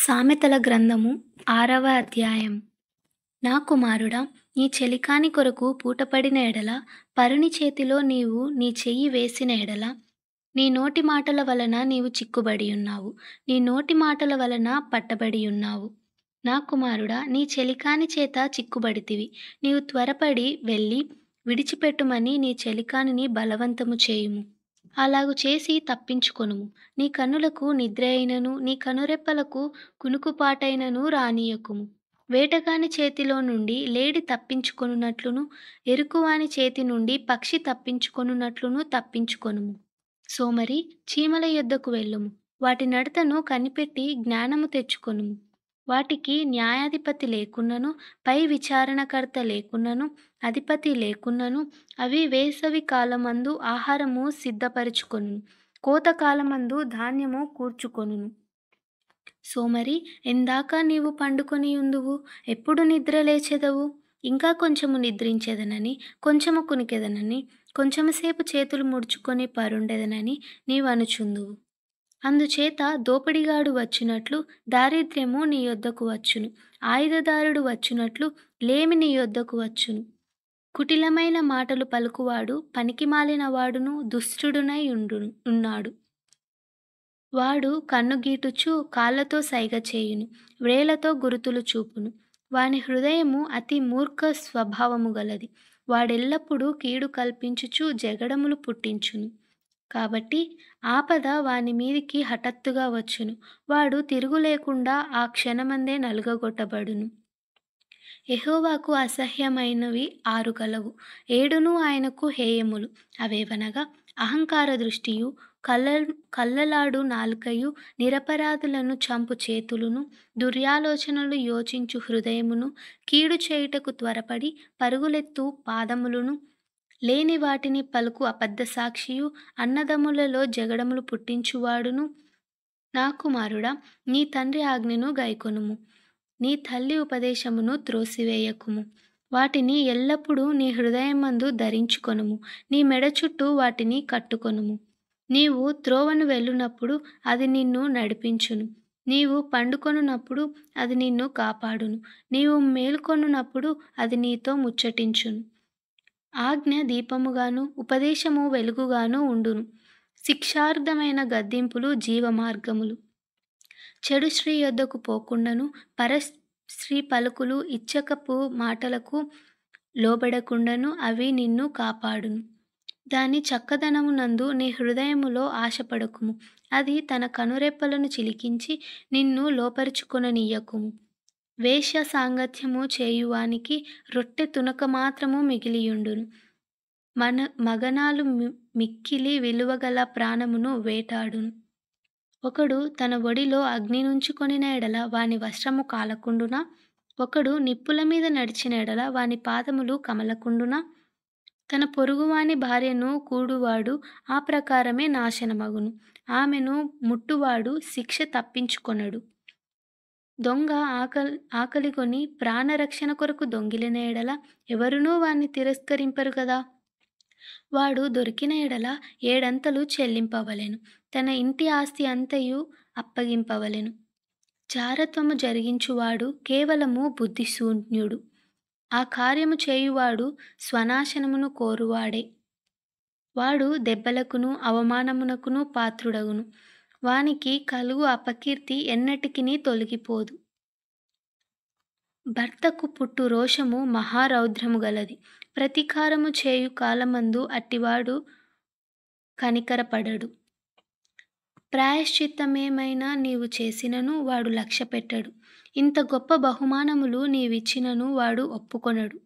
సామెతల గ్రంథము 6వ అధ్యాయం. నా కుమారుడా, నీ చెలికాని కొరకు పూటపడిన ఎడల, పరుని చేతిలో నీవు నీ చెయ్యి వేసిన ఎడల, నీ నోటి మాటల వలన నీవు చిక్కుబడియున్నావు. నీ నోటి మాటల వలన పట్టబడియున్నావు. నా కుమారుడా, నీ చెలికాని చేత చిక్కుబడితివి. నీవు త్వరపడి వెళ్ళి విడిచిపెట్టుమని నీ చెలికానిని బలవంతము చేయుము. అలాగు చేసి తప్పించుకొనుము. నీ కన్నులకు నిద్ర అయినను, నీ కనురెప్పలకు కునుకుపాటైనను రానీయకుము. వేటగాని చేతిలో నుండి లేడి తప్పించుకొనున్నట్లును, ఎరుకువాని చేతి నుండి పక్షి తప్పించుకొనున్నట్లును తప్పించుకొనుము. సోమరి, చీమల యొద్దకు వెళ్ళుము. వాటి నడతను కనిపెట్టి జ్ఞానము తెచ్చుకొనుము. వాటికి న్యాయాధిపతి లేకున్నను, పై విచారణకర్త లేకున్నను, అధిపతి లేకున్నను, అవి వేసవి కాలమందు ఆహారము సిద్ధపరచుకొనును, కోతకాలమందు ధాన్యము కూర్చుకొనును. సోమరి, ఎందాక నీవు పండుకొనియుందువు? ఎప్పుడు నిద్ర లేచెదవు? ఇంకా కొంచెము నిద్రించెదనని, కొంచెము కునికెదనని, కొంచెముసేపు చేతులు ముడుచుకొని పరుండెదనని నీవనుచుందువు. అందుచేత దోపిడిగాడు వచ్చినట్లు దారిద్ర్యము నీ యొద్దకు వచ్చును. ఆయుధదారుడు వచ్చినట్లు లేమి నీ యొద్దకు వచ్చును. కుటిలమైన మాటలు పలుకువాడు పనికిమాలిన వాడును దుష్టుడునై ఉన్నాడు. వాడు కన్నుగీటుచు కాళ్ళతో సైగ చేయును, వ్రేళ్లతో గురుతులు చూపును. వాని హృదయము అతి మూర్ఖ స్వభావము గలది. వాడెల్లప్పుడూ కీడు కల్పించుచు జగడములు పుట్టించును. కాబట్టి ఆపద వాని మీదికి హఠాత్తుగా వచ్చును. వాడు తిరుగు లేకుండా ఆ క్షణమందే నలుగగొట్టబడును. యెహోవాకు అసహ్యమైనవి 6 కలవు, 7 ఆయనకు హేయములు. అవేవనగా అహంకార దృష్టియు, కల్లలాడు నాలుకయు, నిరపరాధులను చంపు చేతులును, దుర్యాలోచనలు యోచించు హృదయమును, కీడు చేయుటకు త్వరపడి పరుగులెత్తు పాదములును, లేని వాటిని పలుకు అబద్ధ సాక్షియు, అన్నదమ్ములలో జగడములు పుట్టించువాడును. నా కుమారుడా, నీ తండ్రి ఆజ్ఞను గైకొనుము. నీ తల్లి ఉపదేశమును త్రోసివేయకుము. వాటిని ఎల్లప్పుడూ నీ హృదయమందు ధరించుకొనుము. నీ మెడ చుట్టూ వాటిని కట్టుకొనుము. నీవు త్రోవను వెళ్ళునప్పుడు అది నిన్ను నడిపించును. నీవు పండుకొనున్నప్పుడు అది నిన్ను కాపాడును. నీవు మేలుకొనున్నప్పుడు అది నీతో ముచ్చటించును. ఆజ్ఞ దీపముగాను, ఉపదేశము వెలుగుగాను ఉండును. శిక్షార్హమైన గద్దింపులు జీవమార్గములు. చెడు స్త్రీ యొద్దకు పోకుండాను, పరస్త్రీ పలుకులు ఇచ్చకపు మాటలకు లోబడకుండాను అవి నిన్ను కాపాడును. దాని చక్కదనమునందు నీ హృదయములో ఆశపడకుము. అది తన కనురెప్పలను చిలికించి నిన్ను లోపరుచుకొననీయకుము. వేశ్య సాంగత్యము చేయువానికి రొట్టె తునక మాత్రము మిగిలియుండును. మగనాలు మిక్కిలి విలువగల ప్రాణమును వేటాడును. ఒకడు తన ఒడిలో అగ్నినుంచుకొనిన ఎడల వాని వస్త్రము కాలకుండునా? ఒకడు నిప్పుల మీద నడిచిన ఎడల వాని పాదములు కమలకుండునా? తన పొరుగువాని భార్యను కూడువాడు ఆ ప్రకారమే నాశనమగును. ఆమెను ముట్టువాడు శిక్ష తప్పించుకొనడు. దొంగ ఆకలిగొని ప్రాణరక్షణ కొరకు దొంగిలిన ఎడల ఎవరునూ వాణ్ణి తిరస్కరింపరు గదా. వాడు దొరికిన ఎడల 7 అంతలు చెల్లింపవలెను. తన ఇంటి ఆస్తి అంతయు అప్పగింపవలెను. జారత్వము జరిగించువాడు కేవలము బుద్ధిశూన్యుడు. ఆ కార్యము చేయువాడు స్వనాశనమును కోరువాడే. వాడు దెబ్బలకును అవమానమునకును పాత్రుడగును. వానికి కలుగు అపకీర్తి ఎన్నటికినీ తొలగిపోదు. భర్తకు పుట్టు రోషము మహారౌద్రము గలది. ప్రతీకారము చేయు కాలమందు అట్టివాడు కనికరపడడు. ప్రాయశ్చిత్తమేమైనా నీవు చేసినను వాడు లక్ష్యపెట్టడు. ఇంత గొప్ప బహుమానములు నీవిచ్చినను వాడు ఒప్పుకొనడు.